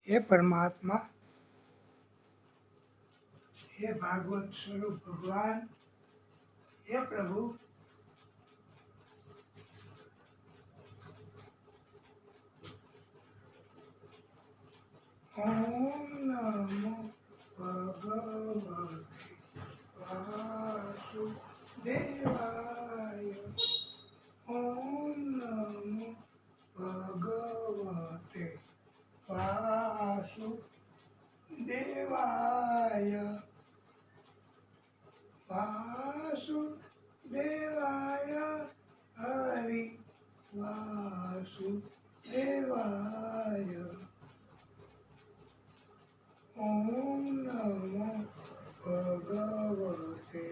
हे परमात्मा, हे भागवत स्वरूप भगवान, हे प्रभु, ओम नमो भगवते वासुदेवाय। ओम नमो भगवते वासुदेवाय। वासुदेवाय हरि वासुदेवाय। ओम नमो भगवते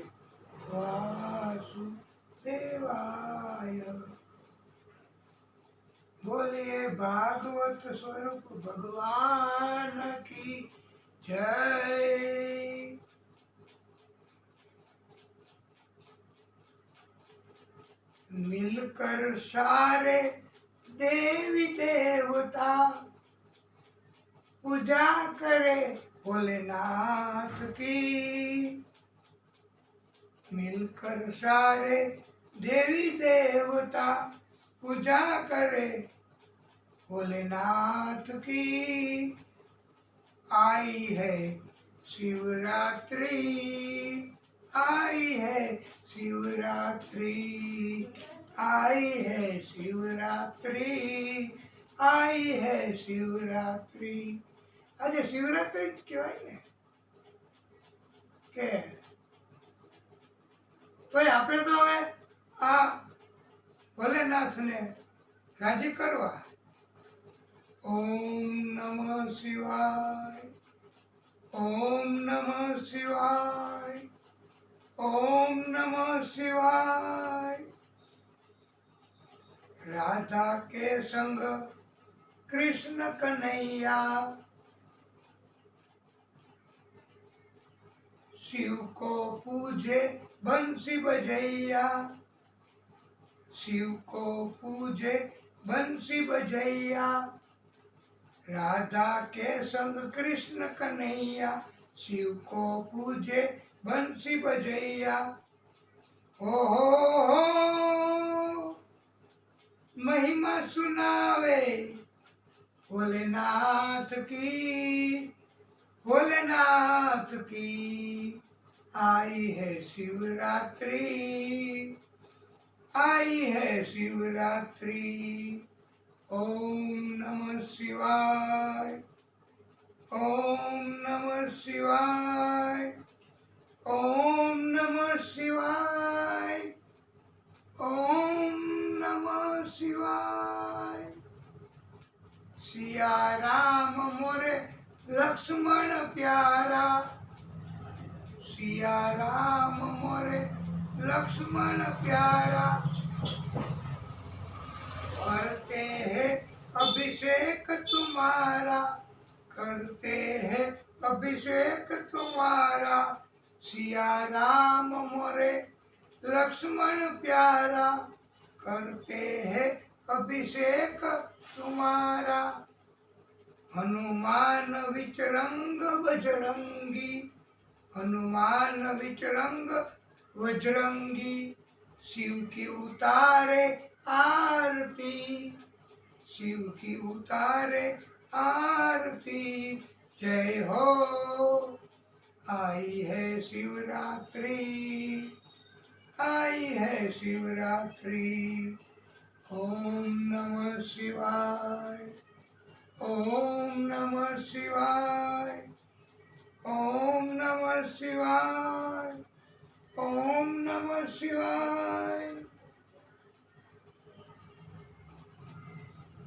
वासुदेवाय। बोलिए भागवत स्वरूप भगवान की जय। मिलकर सारे देवी देवता पूजा करे भोलेनाथ की। मिलकर सारे देवी देवता पूजा करे भोलेनाथ की। आई है शिवरात्रि, आई है शिवरात्रि, आई है शिवरात्रि, आई है शिवरात्रि। आज शिवरात्रि कहेवाय ने के तो આપણે તો હવે આ ભોલેનાથને રાજી કરવા। ઓમ નમઃ શિવાય, ઓમ નમઃ શિવાય, ओम नमः शिवाय। राधा के संग कृष्ण कन्हैया, शिव को पूजे बंसी बजैया, शिव को पूजे बंसी बजैया। राधा के संग कृष्ण कन्हैया, शिव को पूजे बंसी बजैया। हो महिमा सुनावे भोलेनाथ की, भोलेनाथ की। आई है शिवरात्रि, आई है शिवरात्रि। ओम नमः शिवाय, ओम नमः शिवाय, ओम नमः शिवाय, ओम नमः शिवाय। सिया राम मोरे लक्ष्मण प्यारा, सिया राम मोरे लक्ष्मण प्यारा। करते हैं अभिषेक तुम्हारा, करते हैं अभिषेक तुम्हारा। सिया राम मोरे लक्ष्मण प्यारा, करते हैं अभिषेक तुम्हारा। हनुमान विचरंग बजरंगी, हनुमान विचरंग बजरंगी। शिव की उतारे आरती, शिव की उतारे आरती। जय हो, आई है शिवरात्रि, आई है शिवरात्रि। ओम नमः शिवाय, ओम नमः शिवाय, ओम नमः शिवाय, ओम नमः शिवाय।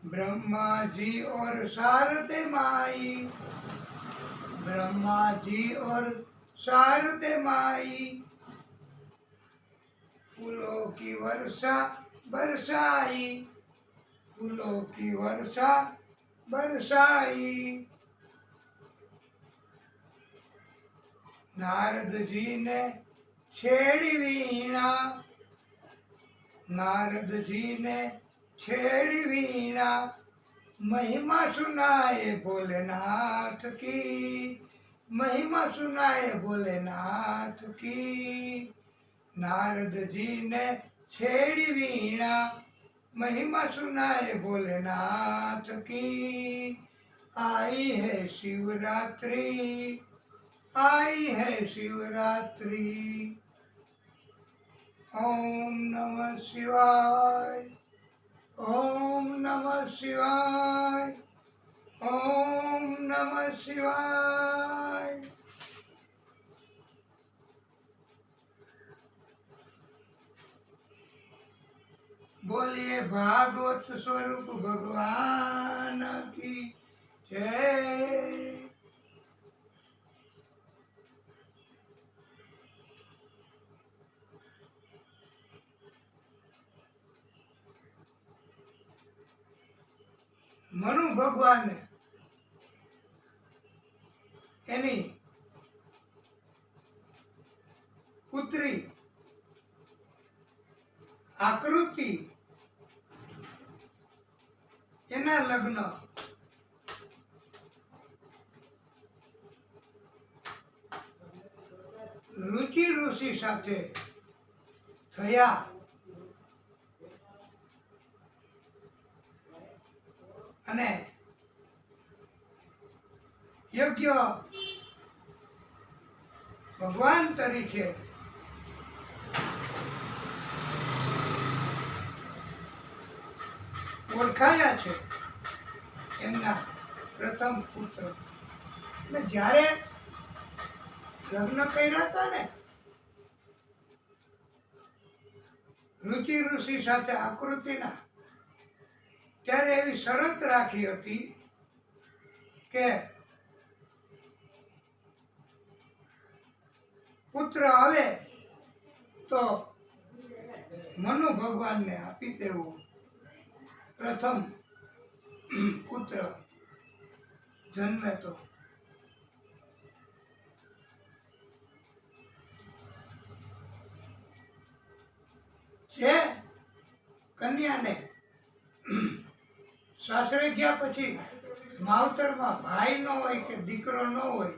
ब्रह्मा जी और शारदे माई, ब्रह्मा जी और शारदे माई। फूलों की वर्षा बरसाई, फूलों की वर्षा बरसाई। नारद जी ने छेड़ी वीणा, नारद जी ने छेड़ी वीणा। महिमा सुनाए भोलेनाथ की, महिमा सुनाए भोलेनाथ की। नारद जी ने छेड़ी वीणा, महिमा सुनाए भोलेनाथ की। आई है शिवरात्रि, आई है शिवरात्रि। ओम नमः शिवाय, ओम नमः शिवाय, ओम नमः शिवाय। बोलिए भागवत स्वरूप भगवान की जय। મનુ ભગવાન એની પુત્રી આકૃતિ એના લગ્ન રુચિ ઋષિ સાથે થયા અને યોગ્ય ભગવાન તરીકે ઓળખાયા છે એમના પ્રથમ પુત્ર. એટલે જ્યારે લગ્ન કર્યા હતા ને રુચિ ઋષિ સાથે આકૃતિના, ત્યારે એવી શરત રાખી હતી કે પુત્ર આવે તો મનુ ભગવાનને આપી દેવું. પ્રથમ પુત્ર જન્મે તો જે કન્યાને સાસરે ગયા પછી માવતરમાં ભાઈ ન હોય કે દીકરો ન હોય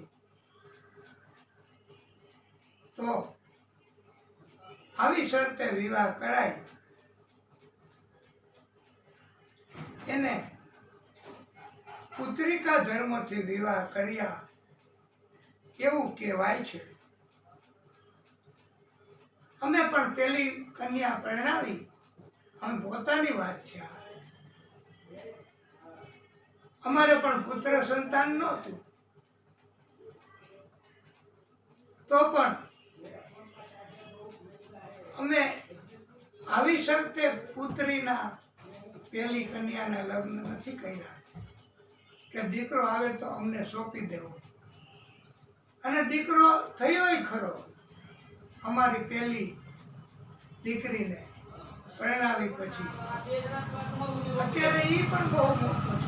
તો આવી શરતે વિવાહ કરાય. એને પુત્રિકા ધર્મથી વિવાહ કર્યા એવું કહેવાય છે. અમે પણ પેલી કન્યા પરણાવી, અમે પોતાની વાત છે. અમારે પણ પુત્ર સંતાન નહોતું, તો પણ અમે આવી શરતે પુત્રીના પેલી કન્યાના લગ્ન નથી કર્યા કે દીકરો આવે તો અમને સોંપી દેવો. અને દીકરો થયોય ખરો. અમારી પેલી દીકરીને પરણાવી પછી અત્યારે એ પણ બહુ મોટો છે.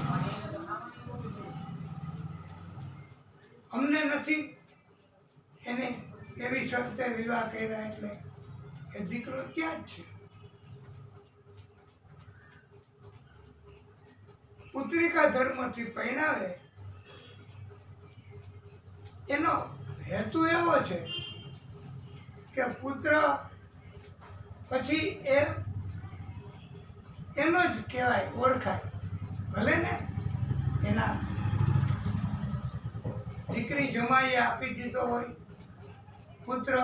અમને નથી એને એવી શરતે વિવાહ કર્યા એટલે એ દીકરો ત્યાં જ છે. પુત્રિકા ધર્મથી પરણાવે એનો હેતુ એવો છે કે પુત્ર પછી એનો જ કહેવાય, ઓળખાય. ભલે ને એના દીકરી જમાઈએ આપી દીધો હોય પુત્ર,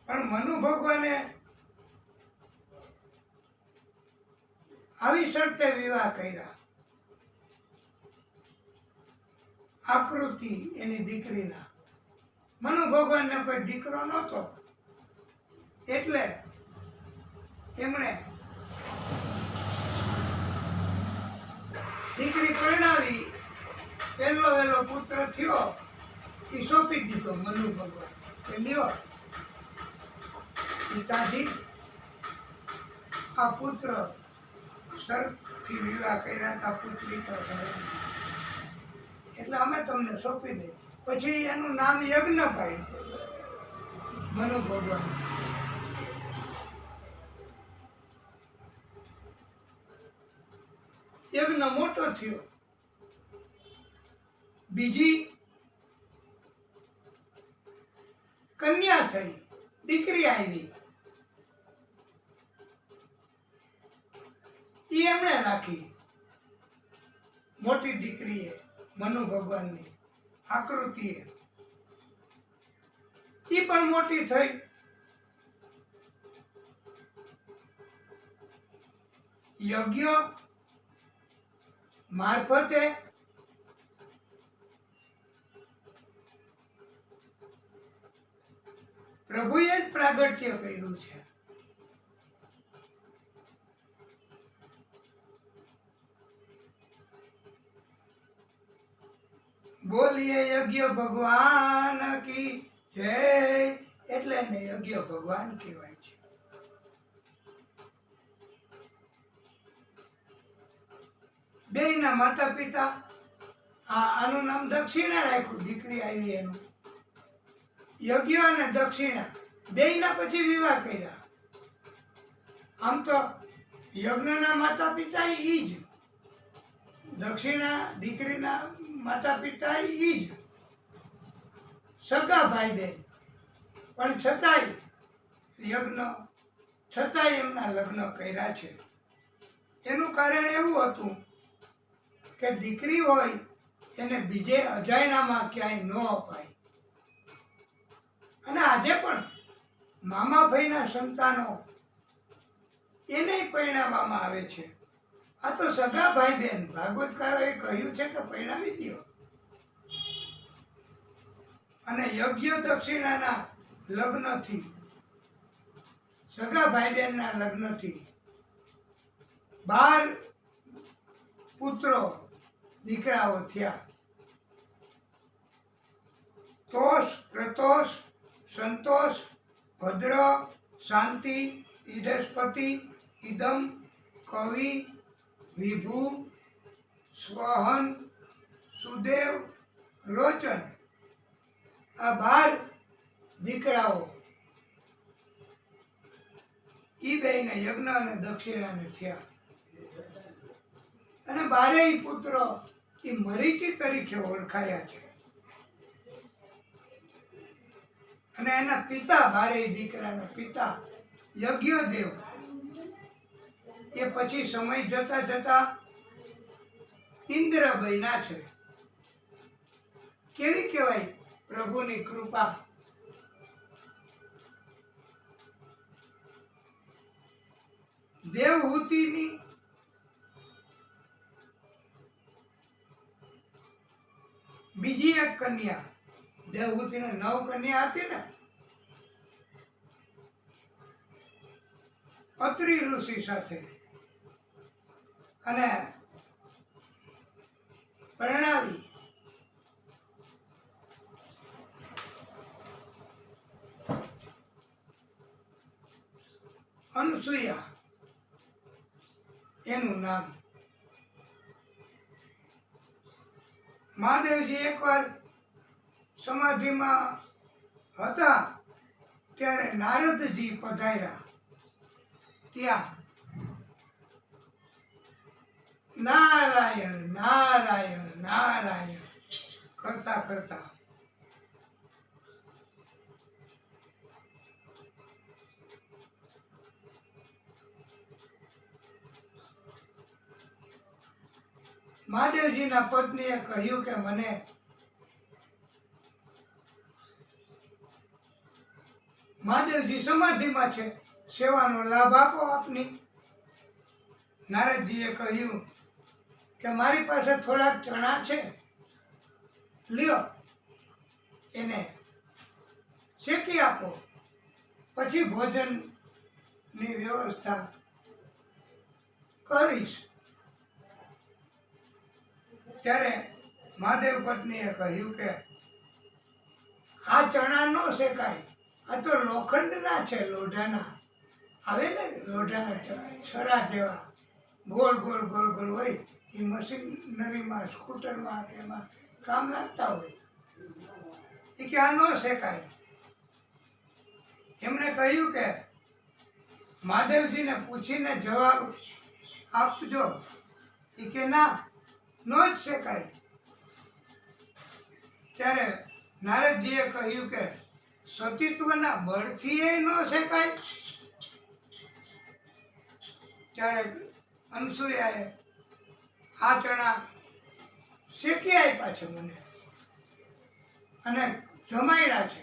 પણ મનુ ભગવાને આવી શરતે વિવાહ કર્યા. આકૃતિ એની દીકરીના. મનુ ભગવાનને કોઈ દીકરો નહોતો એટલે એમણે દીકરી પરણાવી. પહેલો વહેલો પુત્ર થયો એ સોંપી દીધો મનુ ભગવાન કે લ્યો પિતાજી આ પુત્ર શરતથી વિવાહ કર્યા હતા પુત્રિકા ધર્મ, એટલે અમે તમને સોંપી દઈએ. પછી એનું નામ યજ્ઞ પાડ્યું મનુ ભગવાન. યજ્ઞ મોટો થયો. બીજી કન્યા થઈ, દીકરી આવી. એ એમણે રાખી. મોટી દીકરીએ મનુ ભગવાનની આકૃતિએ એ પણ મોટી થઈ. યજ્ઞ મારફતે પ્રભુએ જ પ્રાગટ્ય કર્યું છે. બોલીએ યજ્ઞ ભગવાન કી જય, એટલે એને યજ્ઞ ભગવાન કહેવાય છે. બેયના માતા પિતા, આનું નામ દક્ષિણા રાખ્યું, દીકરી આવી એનું. યજ્ઞ અને દક્ષિણા બેયના પછી વિવાહ કર્યા. આમ તો યજ્ઞના માતા પિતા ઈ જ, દક્ષિણા દીકરીના માતા પિતા ઈ જ, સગા ભાઈ બહેન. પણ છતાંય યજ્ઞ છતાંય એમના લગ્ન કર્યા છે. એનું કારણ એવું હતું કે દીકરી હોય એને બીજે અજાયણામાં ક્યાંય ન અપાય. અને આજે પણ મામા ભાઈના સંતાનો એને પરણાવવામાં આવે છે. આ તો સગા ભાઈ બહેન, ભાગવતકારોએ કહ્યું છે કે પરણાવી દો. અને યજ્ઞ દક્ષિણાના લગ્નથી, સગા ભાઈ બહેનના લગ્નથી 12 પુત્રો દીકરાઓ થયા. તોષ, પ્રતોષ, સંતોષ, ભદ્ર, શાંતિ, ઈડસ્પતિ, ઇદમ, કવિ, વિભુ, સ્વહન, સુદેવ, લોચન. આ 12 દીકરાઓ ઈ બેયને યજ્ઞ અને દક્ષિણાને થયા. અને 12 પુત્રો એ મરીચી તરીકે ઓળખાયા છે. અને એના પિતા, 12 દીકરાના પિતા યજ્ઞદેવ, એ પછી સમય જતા જતા ઇન્દ્ર બન્યા છે. કેવી કહેવાય પ્રભુની કૃપા. દેવહૂતિની બીજી એક કન્યા, દેવહૂતિને 9 કન્યા હતી ને, અત્રિ ઋષિ સાથે, અને પરણાવી. અનસુયા એનું નામ. મહાદેવજી એકવાર સમાધિમાં હતા ત્યારે નારદજી પધાર્યા. ત્યાં નારાયણ નારાયણ નારાયણ કરતા કરતા મહાદેવજીના પત્નીએ કહ્યું કે મને મહાદેવજી સમાધિમાં છે, સેવાનો લાભ આપો આપની. નારદજીએ કહ્યું કે મારી પાસે થોડાક ચણા છે, લ્યો એને શેકી આપો, પછી ભોજનની વ્યવસ્થા કરીશ. ત્યારે મહાદેવ પત્નીએ કહ્યું કે આ ચણા ન શેકાય, આ તો લોખંડના છે, લોઢાના આવે ને, લોઢાના છરા જેવા ગોળ ગોળ ગોળ ગોળ હોય. એ મશીનરીમાં, સ્કૂટરમાં કે એમાં કામ લાગતા હોય. એ કે આ ન શેકાય. એમણે કહ્યું કે મહાદેવજીને પૂછીને જવાબ આપજો. એ કે ના, નો જ શેકાય. ત્યારે નારદજીએ કહ્યું કે સતીત્વના બળથી એ ન શેકાય. ત્યારે અનસૂયાએ આ ચણા શેકી આપ્યા છે મને અને જમાડ્યા છે.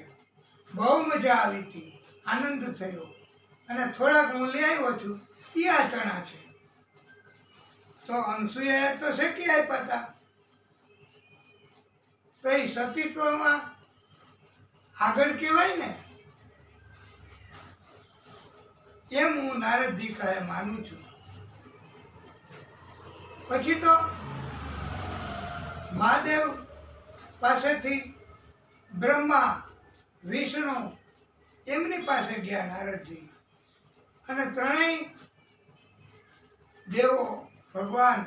બહુ મજા આવી હતી, આનંદ થયો અને થોડાક હું લઈ આવ્યો છું એ આ ચણા છે. તો અનસૂયાએ તો શેકી આપ્યા હતા. તો એ સતીત્વમાં આગળ કહેવાય ને, એમ હું નારદજી કહે માનું છું. પછી તો મહાદેવ પાસેથી બ્રહ્મા, વિષ્ણુ એમની પાસે ગયા નારદજી, અને ત્રણેય દેવો ભગવાન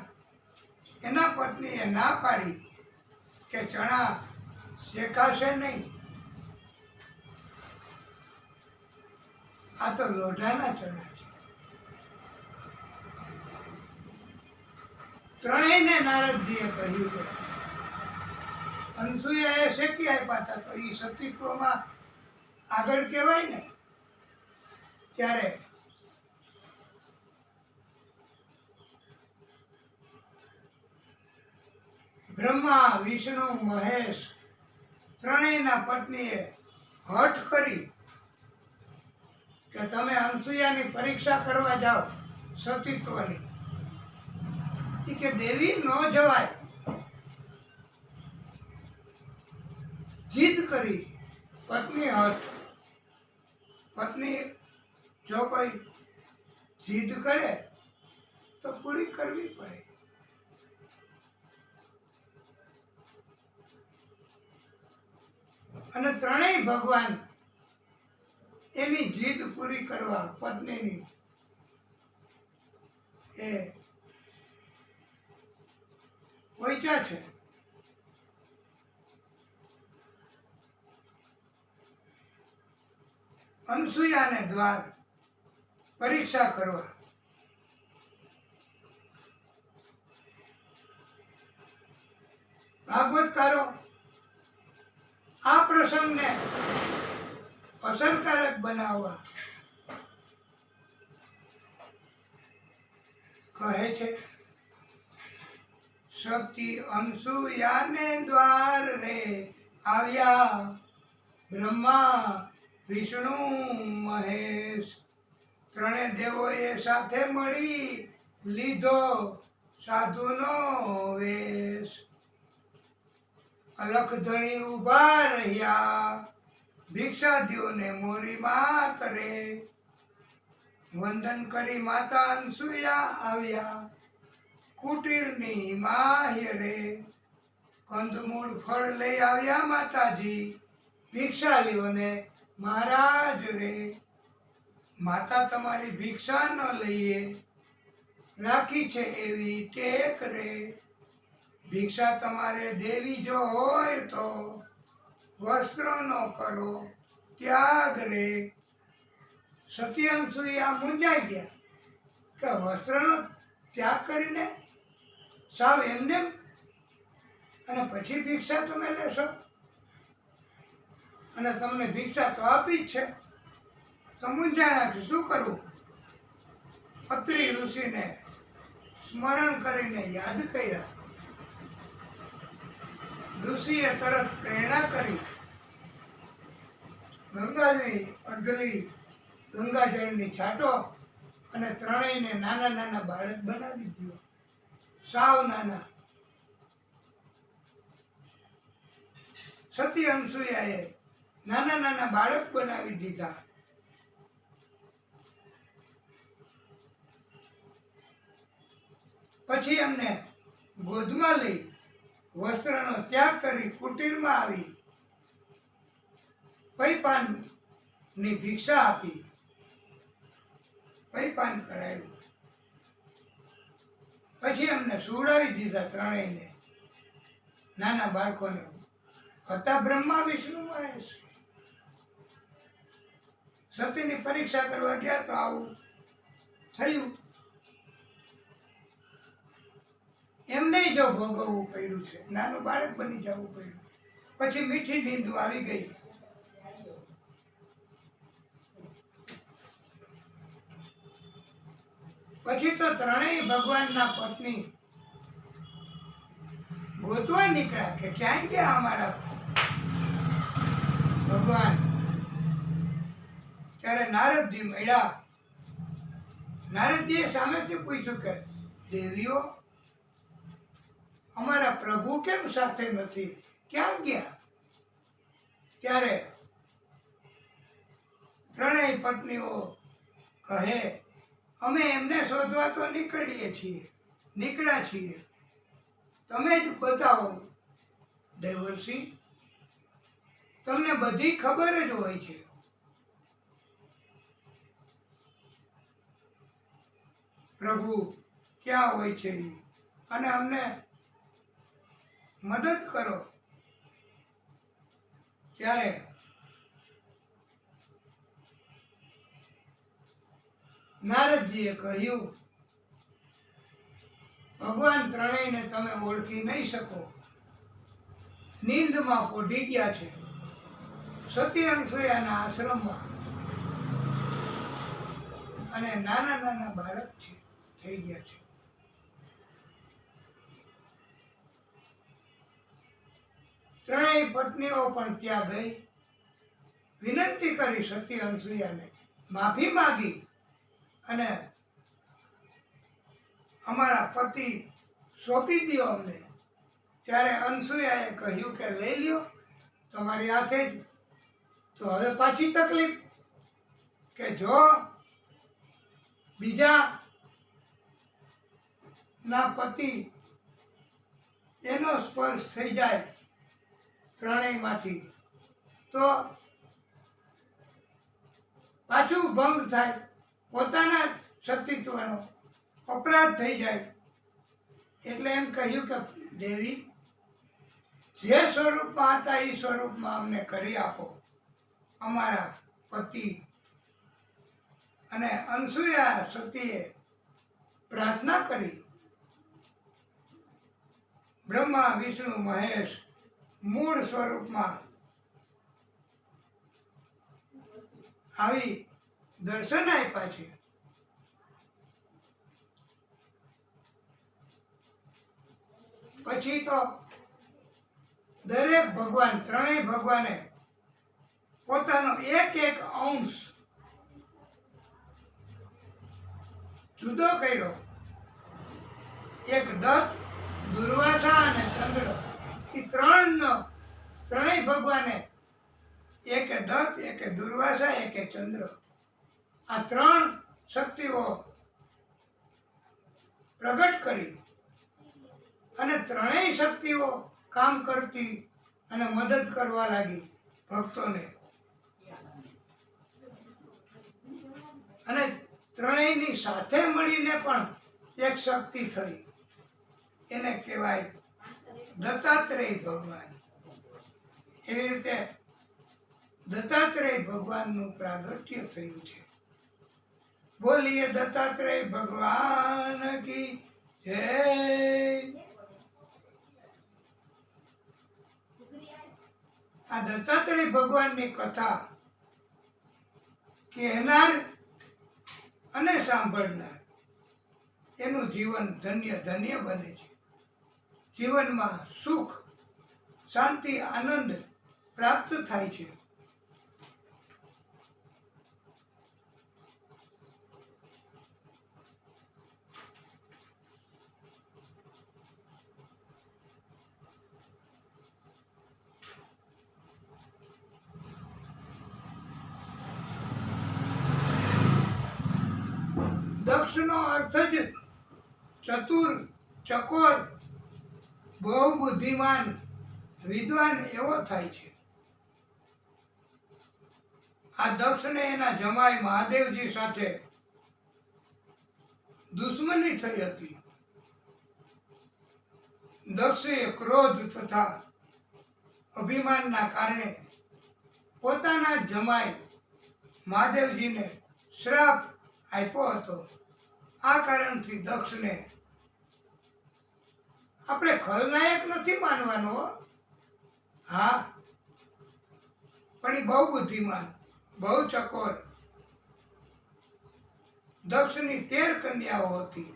એના પત્નીએ ના પાડી કે ચણા શેકાશે નહીં. આ તો લોઢાના ચણા છે. ત્રણેયને નારદજીએ કહ્યું કે અનસૂયાએ શેકી આપ્યા હતા તો એ સતીત્વમાં આગળ કહેવાય ને. ત્યારે બ્રહ્મા, વિષ્ણુ, મહેશ ત્રણેયના પત્નીએ હઠ કરી કે તમે અનસૂયાની પરીક્ષા કરવા જાઓ સતીત્વની. એ કે દેવી ન જવાય. જીદ કરી. પત્ની હઠ. પત્ની જો કોઈ જીદ કરે તો પૂરી કરવી પડે. અને ત્રણેય ભગવાન એની જીદ પૂરી કરવા પત્નીની એ પહોંચ્યા છે. અનસૂયાને દ્વાર પરીક્ષા કરવા. ભાગવતકારો આ પ્રસંગને અસરકારક બનાવવા કહે છે. સતી અનસૂયાને દ્વાર રે આવ્યા બ્રહ્મા, વિષ્ણુ, મહેશ. ત્રણે દેવોએ સાથે મળી લીધો સાધુનો વેશ. અલખ ધણી ઊભા રહ્યા ભિક્ષાદીઓને મોરી માત રે. વંદન કરી માતા અનસૂયા આવ્યા કુટીરની માહ્ય રે. કંદમૂળ ફળ લઈ આવ્યા માતાજી ભિક્ષાલીઓને મહારાજ રે. માતા તમારી ભિક્ષા ન લઈએ રાખી છે એવી ટેક રે. ભિક્ષા તમારે દેવી જો હોય તો વસ્ત્રનો કરો ત્યાગ રે. સતી અનસૂયા મૂંઝાઈ ગયા કે વસ્ત્રનો ત્યાગ કરીને સાવ એમને અને પછી ભિક્ષા તમે લેશો, અને તમને ભિક્ષા તો આપી જ છે. તો મૂંઝાણા કે શું કરવું. અત્રિ ઋષિને સ્મરણ કરીને યાદ કર્યા. ઋષિએ તરત પ્રેરણા કરી ગંગાની અંજલિ, ગંગાજળની છાંટો અને ત્રણેયને નાના નાના બાળક બનાવી દો. સાવ નાના. સતી અનસૂયાએ નાના નાના બાળક બનાવી દીધા. પછી એમને ગોદમાં લઈ વસ્ત્રનો ત્યાગ કરી કુટીરમાં આવી પૈપાનની ભિક્ષા આપી. પૈપાન કરાવ્યું. પછી એમને સુવડાવી દીધા ત્રણેયને, નાના બાળકોને. હતા બ્રહ્મા, વિષ્ણુ, મહેશ. સતીની પરીક્ષા કરવા ગયા તો આવું થયું. એમને જો ભોગવવું પડ્યું છે, નાનું બાળક બની જવું પડ્યું. પછી મીઠી નીંદ આવી ગઈ. પછી તો ત્રણેય ભગવાનના પત્ની ગોતવા નીકળ્યા કે ક્યાંય ગયા અમારા ભગવાન. ત્યારે નારદજી મળ્યા. નારદજીએ સામેથી પૂછ્યું કે દેવીઓ, અમારા પ્રભુ કેમ સાથે નથી, ક્યાં ગયા? ત્યારે ત્રણેય પત્નીઓ કહે, અમે એમને શોધવા તો નીકળ્યા છીએ, તમે જ બતાવો દેવર્ષિ, તમને બધી ખબર જ હોય છે. પ્રભુ ક્યાં હોય છે અને અમને મદદ કરો. ત્યારે નારદજીએ કહ્યું, ભગવાન ત્રણેયને તમે ઓળખી નહીં શકો. નીંદમાં પોઢી ગયા છે, સતી અનસૂયાના આશ્રમમાં, અને નાના નાના બાળક છે થઈ ગયા છે. ત્રણેય પત્નીઓ પણ ત્યાં ગઈ, વિનંતી કરી સતી અનસૂયાને, માફી માગી અને અમારા પતિ સોંપી દો અમને. ત્યારે અનસૂયાએ કહ્યું કે લઈ લ્યો તમારી હાથે જ. તો હવે પાછી તકલીફ કે જો બીજા ના પતિ એનો સ્પર્શ થઈ જાય ત્રણેયમાંથી તો પાછું ભંગ થાય, પોતાના સતીત્વનો અપરાધ થઈ જાય. એટલે એમ કહ્યું કે દેવી, જે સ્વરૂપમાં હતા એ સ્વરૂપમાં અમને કરી આપો. અમારા પતિ અને અનસૂયા સતીએ પ્રાર્થના કરી. બ્રહ્મા વિષ્ણુ મહેશ મૂળ સ્વરૂપમાં આવી દર્શન આપ્યા છે. પછી તો દરેક ભગવાન, ત્રણેય ભગવાને પોતાનો એક એક અંશ જુદો કર્યો. એક દત્ત, દુર્વાસા અને ચંદ્ર, એ ત્રણેય ભગવાને એકે દત્ત, એકે દુર્વાસા, એકે ચંદ્ર, આ ત્રણ શક્તિઓ પ્રગટ કરી. અને ત્રણેય શક્તિઓ કામ કરતી અને મદદ કરવા લાગી ભક્તોને. અને ત્રણેયની સાથે મળીને પણ એક શક્તિ થઈ, એને કહેવાય દત્તાત્રેય ભગવાન. એવી રીતે દત્તાત્રેય ભગવાનનું પ્રાગટ્ય થયું છે. બોલીએ દત્તાત્રેય ભગવાન કી જય. આ દત્તાત્રેય ભગવાનની કથા કહેનાર અને સાંભળનાર એનું જીવન ધન્ય ધન્ય બને છે. જીવનમાં સુખ, શાંતિ, આનંદ પ્રાપ્ત થાય છે. દક્ષનો અર્થ જ ચતુર, ચકોર, બહુ બુદ્ધિમાન, વિદ્વાન એવો થાય છે. આ દક્ષને એના જમાઈ મહાદેવજી સાથે દુશ્મની થઈ હતી. દક્ષે ક્રોધ તથા અભિમાનના કારણે પોતાના જમાઈ મહાદેવજીને શ્રાપ આપ્યો હતો. આ કારણથી દક્ષને આપણે ખલનાયક નથી માનવાનો હો. હા, પણ એ બહુ બુદ્ધિમાન, બહુ ચકોર. દક્ષની 13 કન્યાઓ હતી.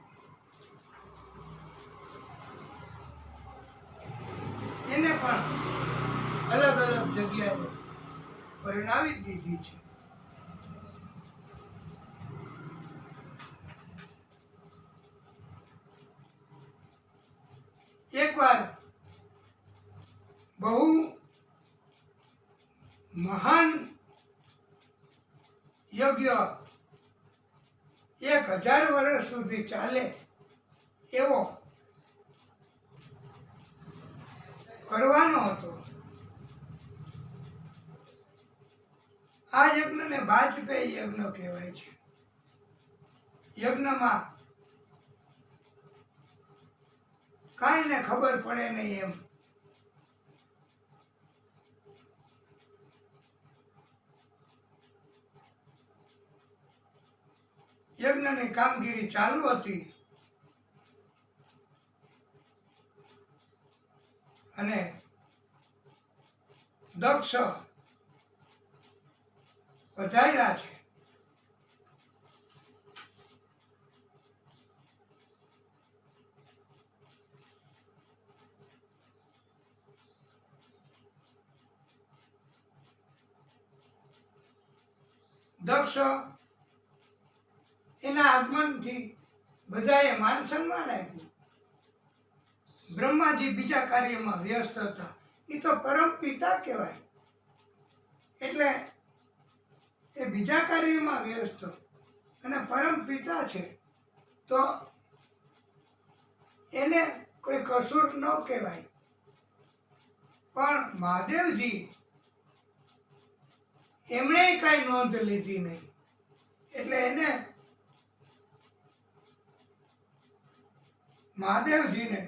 એને પણ અલગ અલગ જગ્યાએ પરણાવી દીધી છે. એકવાર બહુ મહાન યજ્ઞ 1000 વર્ષ સુધી ચાલે એવો કરવાનો હતો. આ યજ્ઞને વાજપેયી યજ્ઞ કહેવાય છે. યજ્ઞમાં કાંઈ ને ખબર પડે નહીં એમ યજ્ઞની કામગીરી ચાલુ હતી અને દક્ષ પધાર્યા છે. દક્ષ એના આગમનથી બધાએ માન સન્માન આપ્યું. બ્રહ્માજી બીજા કાર્યમાં વ્યસ્ત હતા. એ તો પરમ પિતા કહેવાય, એટલે એ બીજા કાર્યમાં વ્યસ્ત અને પરમ પિતા છે તો એને કોઈ કસૂર ન કહેવાય. પણ મહાદેવજી એમણે કાંઈ નોંધ લીધી નહીં, એટલે એને મહાદેવજીને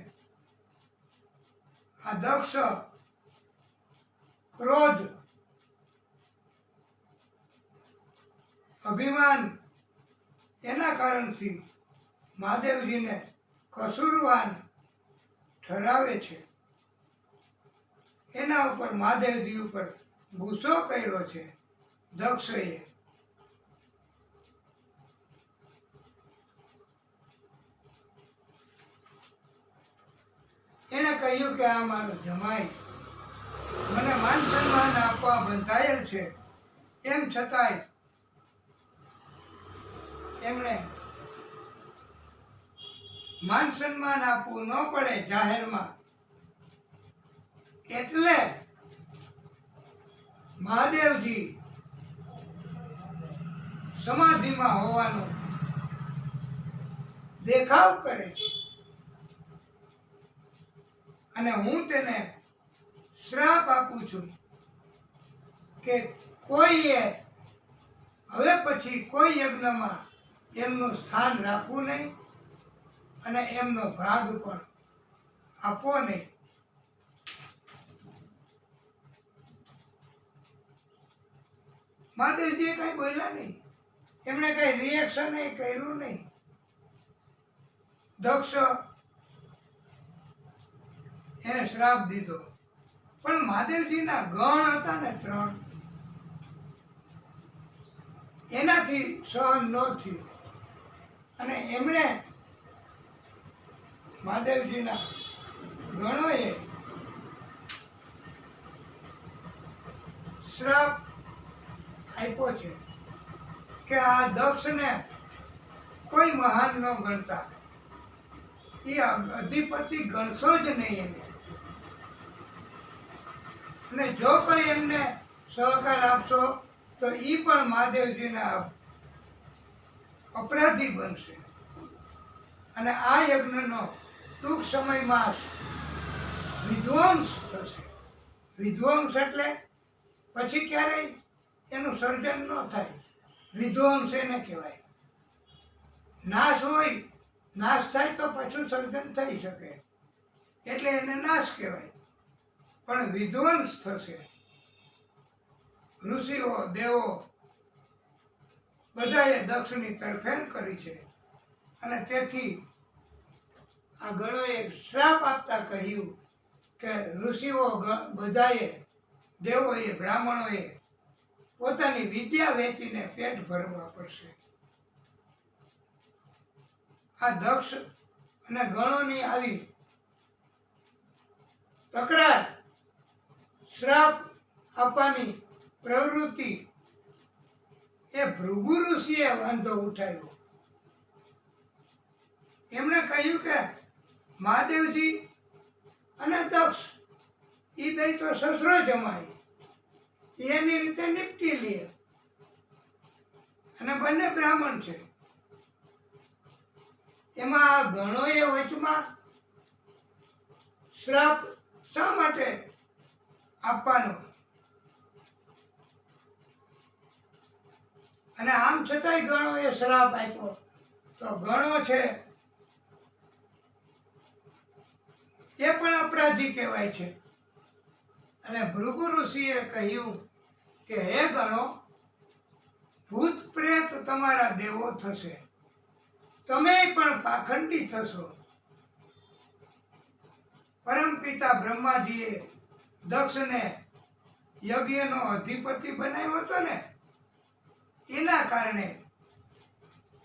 આ દક્ષ ક્રોધ, અભિમાન એના કારણથી મહાદેવજીને કસૂરવાન ઠરાવે છે. એના ઉપર મહાદેવજી ઉપર ગુસ્સો કર્યો છે દક્ષએ. એને કહ્યું કે આ મારો જમાઈ મને માન સન્માન આપવા બંધાયેલ છે, એમ છતાંય એમણે માન સન્માન આપવું ન પડે જાહેરમાં, એટલે મહાદેવજી સમાધિમાં હોવાનો દેખાવ કરે છે અને હું તેને શ્રાપ આપું છું કે કોઈએ હવે પછી કોઈ યજ્ઞમાં એમનું સ્થાન રાખવું નહીં અને એમનો ભાગ પણ આપવો નહીં. મહાદેવજીએ કઈ બોલ્યા નહીં, એમણે કઈ રિએક્શન કર્યું નહીં. દક્ષ એને શ્રાપ દીધો, પણ મહાદેવજીના ગણ હતા ને 3, એનાથી સહન ન થયું અને એમણે મહાદેવજીના ગણોએ શ્રાપ આપ્યો છે કે આ દક્ષને કોઈ મહાન ન ગણતા, એ અધિપતિ ગણશો જ નહીં એને, અને જો કોઈ એમને સહકાર આપશો તો એ પણ મહાદેવજીના અપરાધી બનશે અને આ યજ્ઞનો ટૂંક સમયમાં વિધ્વંસ થશે. વિધ્વંસ એટલે પછી ક્યારેય એનું સર્જન ન થાય, વિધ્વંસ એને કહેવાય. નાશ હોય, નાશ થાય તો પાછું સર્જન થઈ શકે, એટલે એને નાશ કહેવાય. પણ વિધ્વંસ થશે. ઋષિઓ, દેવો બધાએ દક્ષની તરફેણ કરી છે અને તેથી આ ગણોએ શ્રાપ આપતા કહ્યું કે ઋષિઓ બધાએ, દેવોએ, બ્રાહ્મણોએ પોતાની વિદ્યા વેચીને પેટ ભરવા પડશે. આ દક્ષ અને ગણોની આવી તકરાર, શ્રાપ આપવાની પ્રવૃત્તિ એ ભૃગુ ઋષિએ વાંધો ઉઠાવ્યો. એમણે કહ્યું કે મહાદેવજી અને દક્ષ એ બે તો સસરો જમાય, એની રીતે નિપટી લે, અને બંને બ્રાહ્મણ છે. એમાં આ ગણોએ વચમાં શ્રાપ શા માટે આપવાનો? અને આમ છતાંય ગણોએ શ્રાપ આપ્યો તો ગણો છે એ પણ અપરાધી કહેવાય છે. અને ભૃગુ ઋષિએ કહ્યું કે હે ગણો, ભૂત પ્રેત તમારા દેવો થશે, તમે પણ પાખંડી થશો. પરમપિતા બ્રહ્માજીએ દક્ષને યજ્ઞનો અધિપતિ બનાવ્યો હતો ને, એના કારણે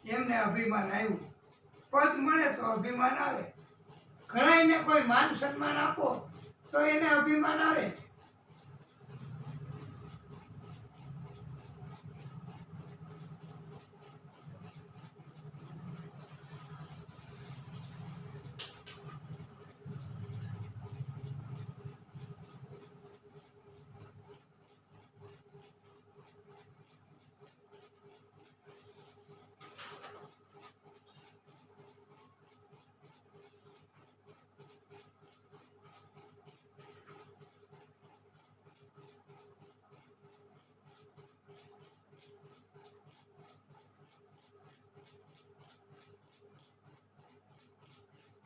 એમને અભિમાન આવ્યું. પદ મળે તો અભિમાન આવે. ઘણાઈને કોઈ માન સન્માન આપો તો એને અભિમાન આવે.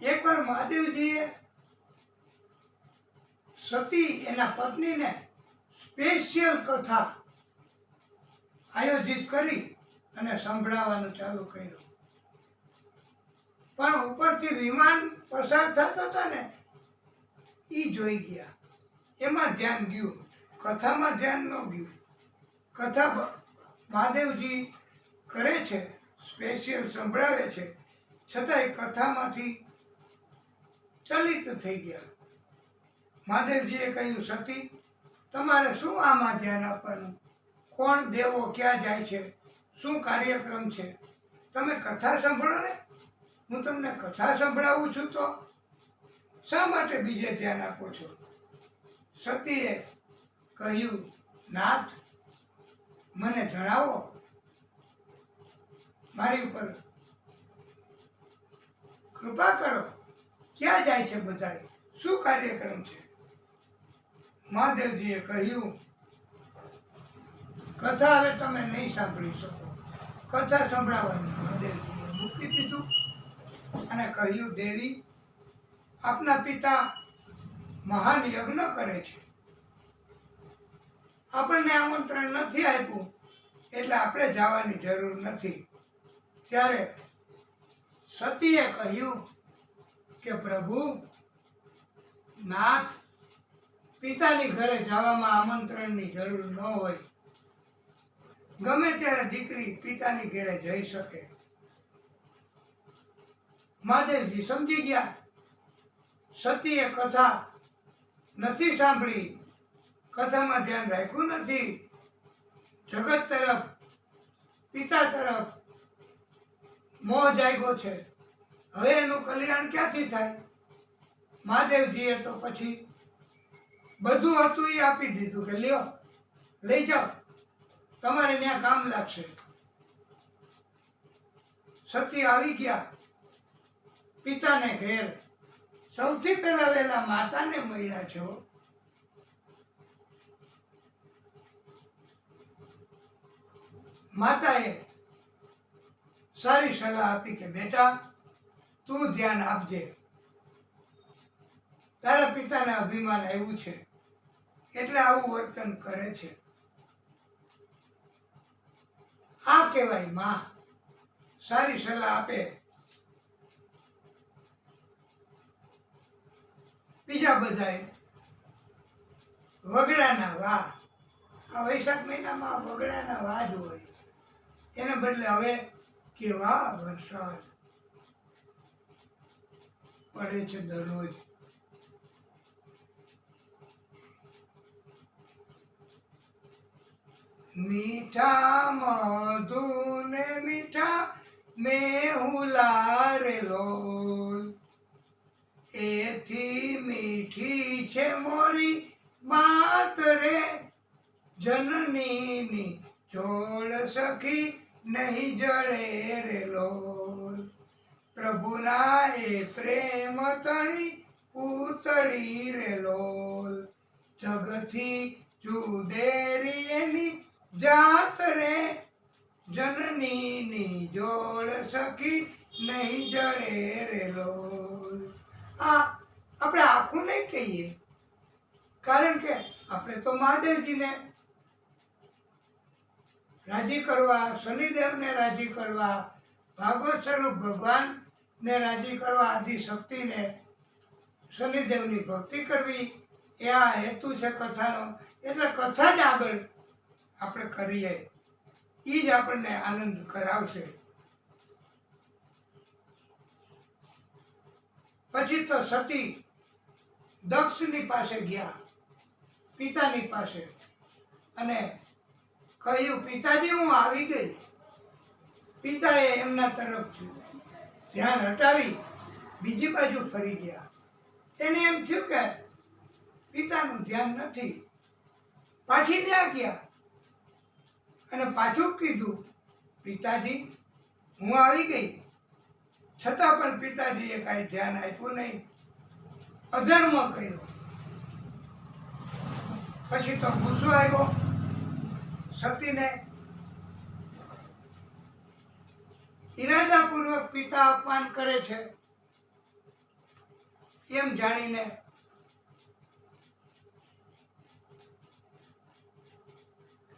એકવાર મહાદેવજીએ સતી એના પત્નીને સ્પેશિયલ કથા આયોજિત કરી અને સંભળાવવાનું ચાલુ કર્યું. પણ ઉપરથી વિમાન પસાર થતા હતા ને, એ જોઈ ગયા. એમાં ધ્યાન ગયું, કથામાં ધ્યાન ન ગયું. કથા મહાદેવજી કરે છે, સ્પેશિયલ સંભળાવે છે, છતાંય કથામાંથી ચલિત થઈ ગયા. મહાદેવજીએ કહ્યું, સતી, તમારે શું આમાં ધ્યાન આપવાનું? કોણ દેવો ક્યાં જાય છે, શું કાર્યક્રમ છે, તમે કથા સાંભળો ને. હું તમને કથા સંભળાવું છું તો શા માટે બીજે ધ્યાન આપો છો? સતીએ કહ્યું, નાથ, મને જણાવો, મારી ઉપર કૃપા કરો. ક્યાં જાય છે બધાય? શું કાર્યક્રમ છે? મહાદેવજીએ કહ્યું, કથા હવે તમે નહીં સાંભળી શકો. કથા સંભળાવવાની મહાદેવજીએ મૂકી દીધું અને કહ્યું, દેવી, આપના પિતા મહાન યજ્ઞ કરે છે, આપણને આમંત્રણ નથી આપ્યું એટલે આપણે જવાની જરૂર નથી. ત્યારે સતીએ કહ્યું કે પ્રભુ, નાથ, પિતાની ઘરે જવામાં આમંત્રણની જરૂર ન હોય. ગમે ત્યારે દીકરી પિતાની ઘરે જઈ શકે. મહાદેવજી સમજી ગયા. સતીએ કથા નથી સાંભળી, કથામાં ધ્યાન રાખ્યું નથી, જગત તરફ, પિતા તરફ મોહ જાગ્યો છે. હવે એનું કલ્યાણ ક્યાંથી થાય? મહાદેવજીએ તો પછી બધું હતું એ આપી દીધું કે લ્યો, લઈ જાઓ, તમારે ત્યાં કામ લાગશે. સતી આવી ગયા પિતાને ઘેર. સૌથી પહેલા વહેલા માતાને મળ્યા છો. માતાએ સારી સલાહ આપી કે બેટા, તું ધ્યાન આપજે, તારા પિતાને અભિમાન આવ્યું છે એટલે આવું વર્તન કરે છે. આ કહેવાય માં સારી સલાહ આપે. બીજા બધાએ વગડાના વાહ, આ વૈશાખ મહિનામાં વગડાના વાહ જ હોય, એને બદલે હવે કે વાહ વરસાદ પડે છે દરરોજ. મીઠા મધુ ને મીઠા મેહુલા રે લોલ, એથી મીઠી છે મોરી માત રે, જનનીની જોડ સખી નહીં જળે રે લોલ. પ્રભુના એ પ્રેમ તણી પૂતળી રે લોલ, જગથી જુદેરી એની જાત રે, જનનીની જોડ સખી નહીં જળે રે લોલ. આ આપણે આખું નહીં કહીએ, કારણ કે આપણે તો મહાદેવજીને રાજી કરવા, શનિદેવને રાજી કરવા, ભાગવત સ્વરૂપ ભગવાનને રાજી કરવા, આદિશક્તિને શનિદેવની ભક્તિ કરવી, એ આ હેતુ છે કથાનો. એટલે કથા જ આગળ આપણે કરીએ, એ જ આપણને આનંદ કરાવશે. પછી તો સતી દક્ષની પાસે ગયા, પિતાની પાસે, અને કહ્યું, પિતાજી હું આવી ગઈ. પિતાએ એમના તરફ ધ્યાન હટાવી બીજી બાજુ ફરી ગયા. એને એમ થયું કે પિતાનું ધ્યાન નથી, પાછી ત્યાં ગયા અને પાછું કીધું, પિતાજી હું આવી ગઈ. છતાં પણ પિતાજીએ કાંઈ ધ્યાન આપ્યું નહીં, અધર્મ કર્યો. પછી તો ગુસ્સો આવ્યો સતીને. ઈરાદાપૂર્વક પિતા અપમાન કરે છે એમ જાણીને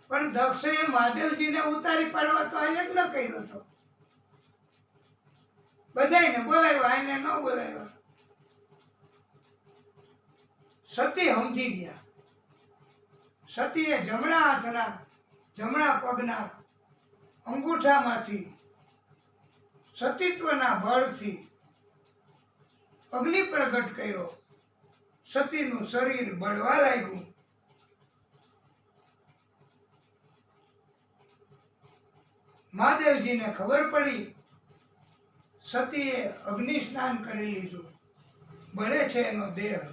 પણ દક્ષે મહાદેવજીને ઉતારી પાડવા તો આ યજ્ઞ કર્યો હતો. બધાને બોલાવ્યા, એને ન બોલાવ્યા. સતી સમજી ગયા. સતીએ જમણા હાથના જમણા પગના અંગૂઠામાંથી સતીત્વના બળથી અગ્નિ પ્રગટ કર્યો. સતીનું શરીર બળવા લાગ્યું. મહાદેવજીને ખબર પડી, સતીએ અગ્નિ સ્નાન કરી લીધું, બળે છે એનો દેહ.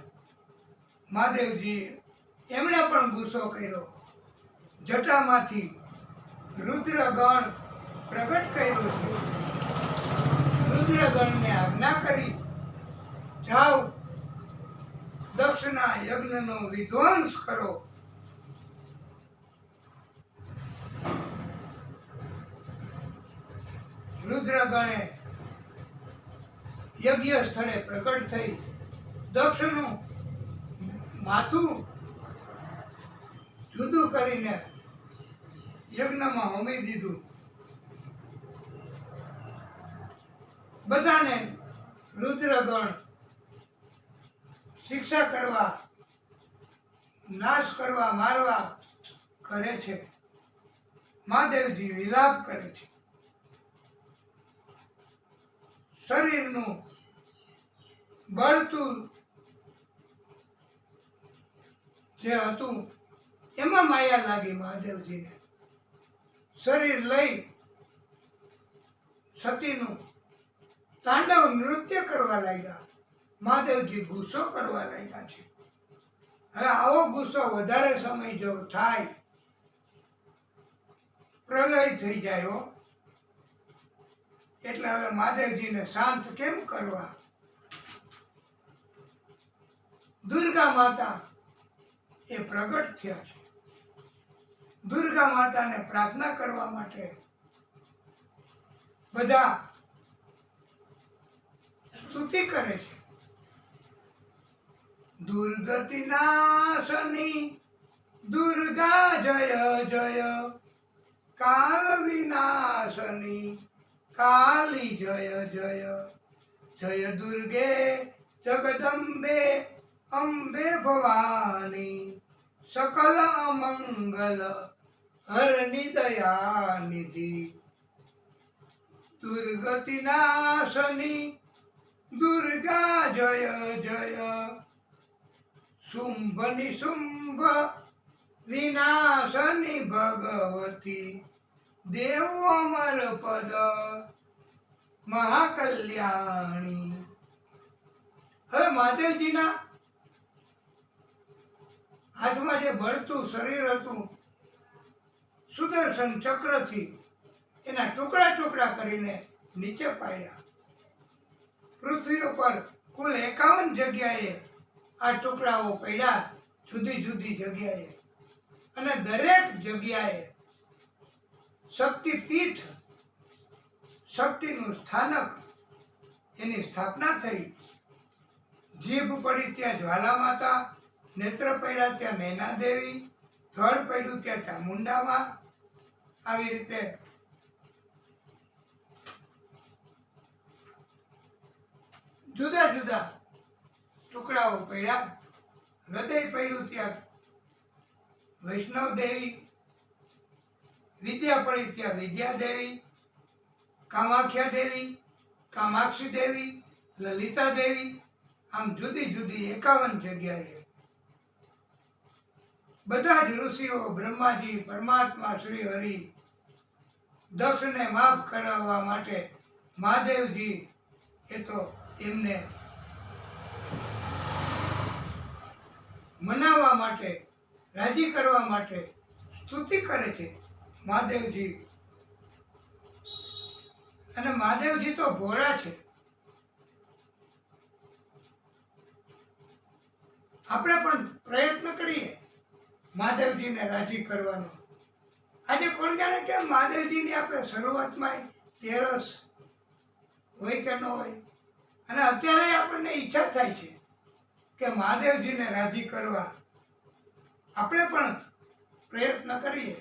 મહાદેવજી એમણે પણ ગુસ્સો કર્યો. જટામાંથી રુદ્રગણ પ્રગટ કર્યો છે. રુદ્રગણને આજ્ઞા કરી, જાઓ દક્ષના યજ્ઞનો વિધ્વંસ કરો. રુદ્રગણે યજ્ઞ સ્થળે પ્રગટ થઈ દક્ષનું માથું જુદું કરીને યજ્ઞમાં હોમી દીધું. બધાને રુદ્રગણ શિક્ષા કરવા, નાશ કરવા, મારવા કરે છે. મહાદેવજી વિલાપ કરે છે. શરીરનું બળતું જે હતું એમાં માયા લાગી મહાદેવજીને. શરીર લઈ સતીનું તાંડવ નૃત્ય કરવા લાગ્યા. મહાદેવજી ગુસ્સો કરવા લાગ્યા છે. હવે આવો ગુસ્સો વધારે સમય જો થાય, પ્રલય થઈ જાય હો. એટલે હવે મહાદેવજીને શાંત કેમ કરવા? દુર્ગા માતા એ પ્રગટ થયા છે. દુર્ગા માતાને પ્રાર્થના કરવા માટે બધા સ્તુતિ કરે છે. દુર્ગતિ નાશની દુર્ગા જય જય, કાલ વિનાશની કાલી જય જય. જય દુર્ગે જગદંબે અંબે ભવાની સકલ અમંગલ હરની દયા નિધિ દુર્ગતિ નાશની દુર્ગા જય જય શુંભ નિશુંભ વિનાશની ભગવતી દેવ અમર પદ મહાકલ્યાણી. હવે મહાદેવજીના હાથમાં જે બળતું શરીર હતું સુદર્શન ચક્રથી એના ટુકડા ટુકડા કરીને નીચે પાડ્યા. પૃથ્વી ઉપર કુલ 51 જગ્યાએ આ ટુકડાઓ પડ્યા, જુદી જુદી જગ્યાએ, અને દરેક જગ્યાએ શક્તિપીઠ, શક્તિનું સ્થાનક, એની સ્થાપના થઈ. જીભ પડી ત્યાં જ્વાલા માતા, નેત્ર પડ્યા ત્યાં નૈના દેવી, ધડ પડ્યું ત્યાં ચામુંડામાં. આવી રીતે જુદા જુદા ટુકડાઓ પડ્યા. હૃદય પડ્યું ત્યાં વૈષ્ણવ દેવી, વિદ્યા પડી ત્યાં વિદ્યા દેવી, કામાખ્યા દેવી, કામાક્ષી દેવી, લલિતા દેવી. આમ જુદી જુદી 51 જગ્યાએ બધા જ ઋષિઓ, બ્રહ્માજી, પરમાત્મા શ્રી હરિ દક્ષને માફ કરાવવા માટે મહાદેવજી એ તો એમને મનાવવા માટે, રાજી કરવા માટે સ્તુતિ કરે છે મહાદેવજી. અને મહાદેવજી તો ભોળા છે. આપણે પણ પ્રયત્ન કરીએ મહાદેવજીને રાજી કરવાનો. આજે કોણ જાણે કે મહાદેવજીની આપણે શરૂઆતમાં તેરસ હોય કે ન હોય, અને અત્યારે આપણને ઈચ્છા થાય છે કે મહાદેવજીને રાજી કરવા આપણે પણ પ્રયત્ન કરીએ.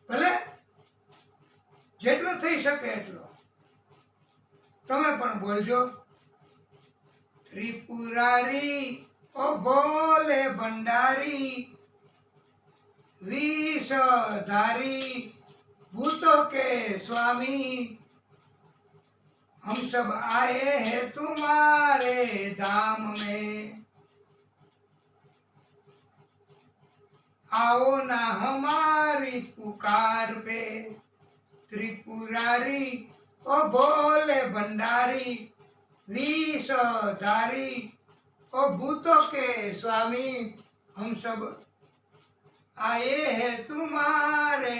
ભલે જેટલો થઈ શકે એટલો તમે પણ બોલજો. ત્રિપુરારી ओ भोले भंडारी विषधारी भूतों के स्वामी हम सब आए हैं तुम्हारे धाम में आओ ना हमारी पुकार पे त्रिपुरारी ओ भोले भंडारी विषधारी ओ भूतों के स्वामी हम सब आए हैं तुम्हारे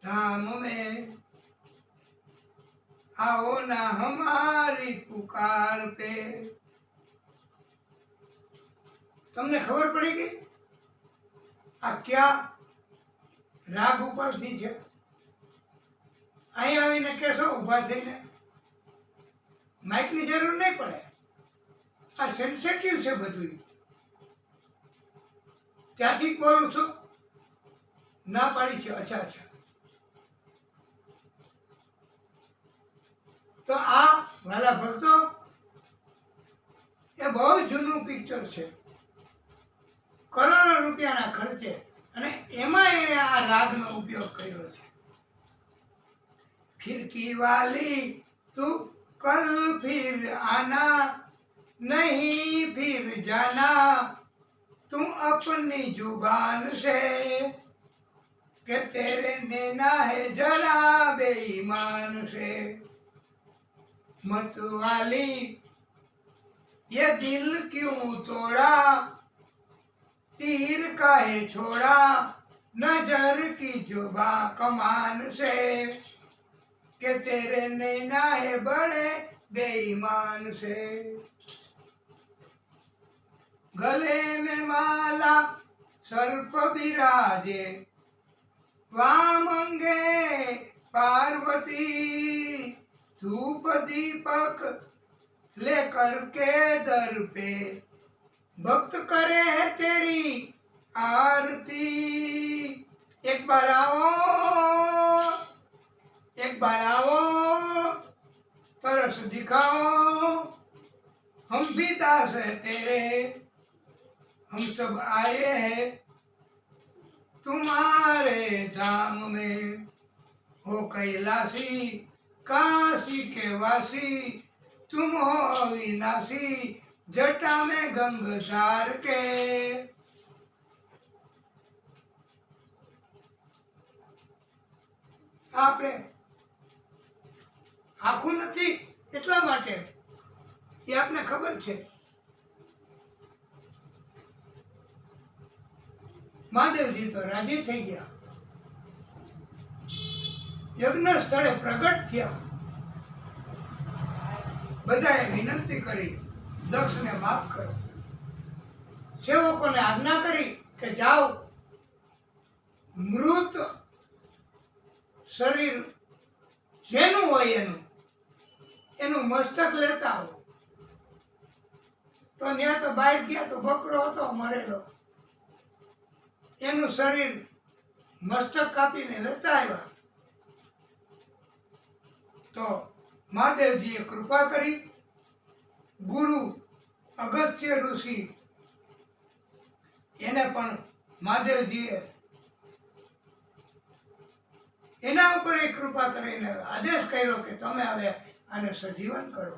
धाम में आओ ना हमारी पुकार पे. તમને ખબર પડી ગઈ આ ક્યાં રાગ ઉપરથી છે? અહીં આવીને કહેશો ઊભા થઈને, માઇકની જરૂર નહીં પડે. આ સેન્સેટિવ છે બધું. ત્યાંથી બોલું છું, ના પાડી છે. અચ્છા અચ્છા. તો આ વાલા ભક્તો એ બહુ જૂનું પિક્ચર છે, કરોડો રૂપિયાના ખર્ચે, અને એમાં એણે આ રાગનો ઉપયોગ કર્યો છે. ફિરકી વાલી તું कल फिर आना नहीं फिर जाना तुम अपनी जुबान से कि तेरे नैना है जरा बेईमान से मत वाली ये दिल क्यों तोड़ा तीर काहे छोड़ा नजर की जुबा कमान से कि तेरे नैना है बड़े बेईमान से गले में माला सर्प विराजे वामंगे पार्वती धूप दीपक लेकर के दर पे भक्त करे है तेरी आरती. एक बार आओ तरस दिखाओ हम भी दास है तेरे, हम सब आए हैं तुम्हारे धाम में। हो कैलासी काशी के वासी, तुम हो अविनाशी जटा में गंगाधार के। આપણે આખું નથી એટલા માટે એ આપને ખબર છે। મહાદેવજી તો રાજી થઈ ગયા, યજ્ઞ સ્થળે પ્રગટ થયા। બધાએ વિનંતી કરી દક્ષને માફ કરો। સેવકોને આજ્ઞા કરી કે જાઓ મૃત શરીર જેનું હોય એનું મસ્તક લેતા આવો। તો ત્યાં તો બહાર ગયા તો બકરો હતો મરેલો, એનું શરીર મસ્તક કાપીને લેતા આવ્યા। તો મહાદેવજીએ કૃપા કરી, ગુરુ અગસ્ત્ય ઋષિ એને પણ મહાદેવજીએ એના ઉપર એક કૃપા કરીને આદેશ કર્યો કે તમે હવે આને સજીવન કરો।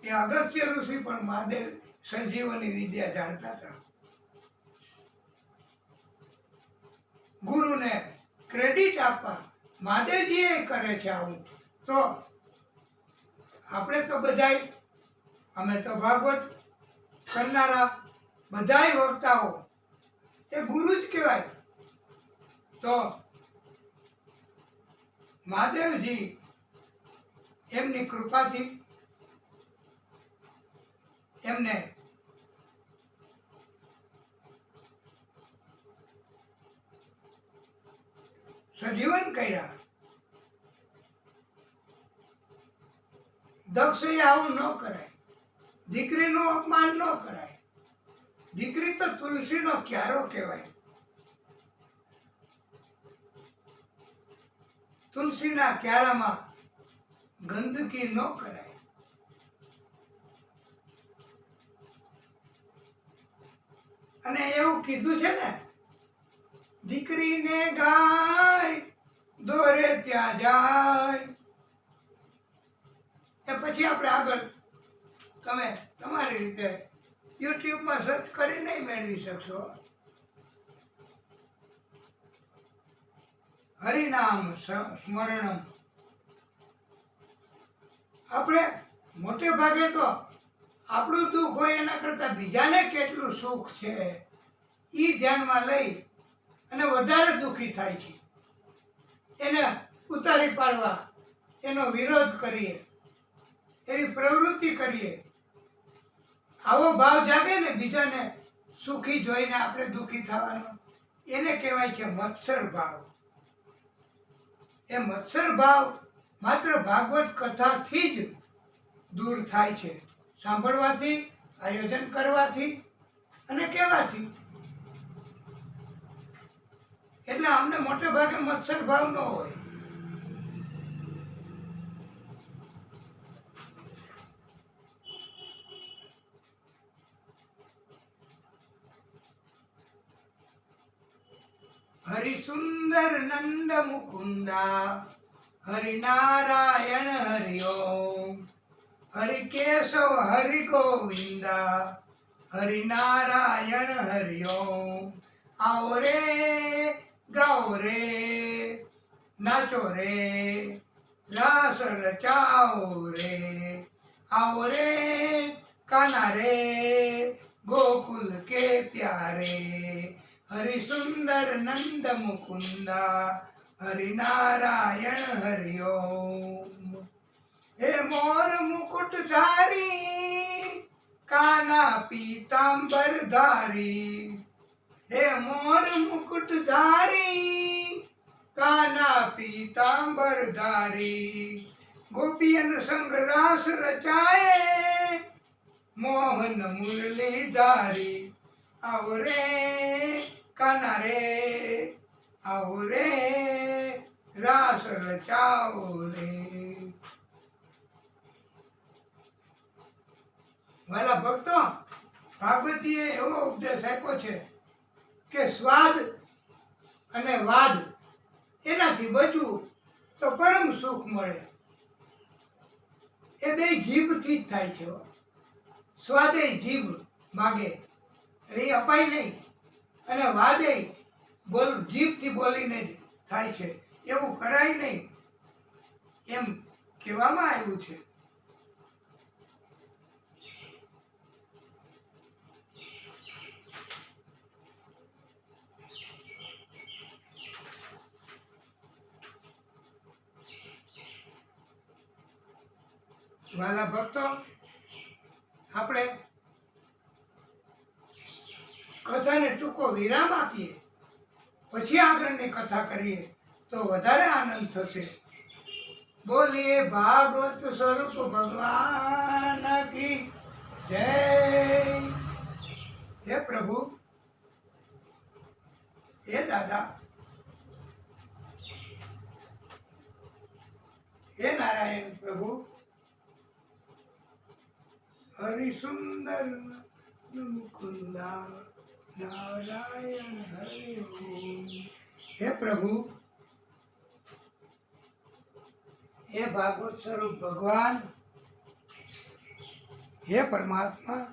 એ અગસ્ત્ય ઋષિ પણ મહાદેવ સંજીવની વિદ્યા જાણતા હતા। ગુરુને ક્રેડિટ આપવા મહાદેવજી એ કરે છે આવું। તો આપણે તો બધાય, અમે તો ભાગવત કરનારા બધાય વક્તાઓ એ ગુરુ જ કહેવાય। તો મહાદેવજી એમની કૃપાથી એમને સજીવન કર્યા। દક્ષે આવું ન કરાય, દીકરીનું અપમાન ન કરાય। દીકરી તો તુલસીનો ક્યારો કહેવાય। તુલસીના ક્યારામાં ગંદકી ન કરાય। અને એવું કીધું છે ને, દીકરીને ગાય દોરે ત્યાં જાય। એ પછી આપણે આગળ તમે તમારી રીતે યુટ્યુબમાં સર્ચ કરી નહીં મેળવી શકશો। હરિનામ સ્મરણમ। આપણે મોટે ભાગે તો આપણું દુઃખ હોય એના કરતાં બીજાને કેટલું સુખ છે એ ધ્યાનમાં લઈ અને વધારે દુઃખી થાય છે। એને ઉતારી પાડવા, એનો વિરોધ કરીએ, એવી પ્રવૃત્તિ કરીએ। આવો ભાવ જાગે ને બીજાને સુખી જોઈને આપણે દુઃખી થવાનો, એને કહેવાય છે મત્સર ભાવ। એ મત્સર ભાવ માત્ર ભાગવત કથાથી જ દૂર થાય છે, સાંભળવાથી, આયોજન કરવાથી અને કહેવાથી। એટલે અમને મોટે ભાગે મત્સર ભાવ ન હોય। हरि सुंदर नंद मुकुंदा, हरि नारायण हरि ओम, हरि केशव हरि गोविंदा, हरि नारायण हरि ओम। आओ रे गाओ रे नाचो रे रास रचाओ रे। आओ रे काना रे गोकुल के प्यारे, हरि सुंदर नंद मुकुंदा, हरि नारायण हरि ओम। हे मोर मुकुट धारी काना पीतांबर धारी, हे मोर मुकुट धारी काना पीतांबर धारी। गोपियन संग रास रचाए मोहन मुरली धारी। आओ रे काना रे आओ रे रास रचाओ रे। વાલા ભક્તો, ભાગવતીએ એવો ઉપદેશ આપ્યો છે કે સ્વાદ અને વાદ એનાથી બચવું તો પરમ સુખ મળે. એ બે જીભથી જ થાય છે. સ્વાદે જીભ માગે એ અપાય નહીં, અને વાદે જીભથી બોલીને જ થાય છે, એવું કરાય નહીં એમ કહેવામાં આવ્યું છે. વાલા ભક્તો, આપણે કથાને ટૂંકો વિરામ આપીએ, પછી આગળની કથા કરીએ તો વધારે આનંદ થશે. બોલીએ ભાગવત સ્વરૂપ ભગવાન કી જય. હે પ્રભુ, હે દાદા, હે નારાયણ પ્રભુ, હરિસુંદર મુકુંદા નારાયણ હરિ ઓમ. હે પ્રભુ, હે ભાગવત સ્વરૂપ ભગવાન, હે પરમાત્મા,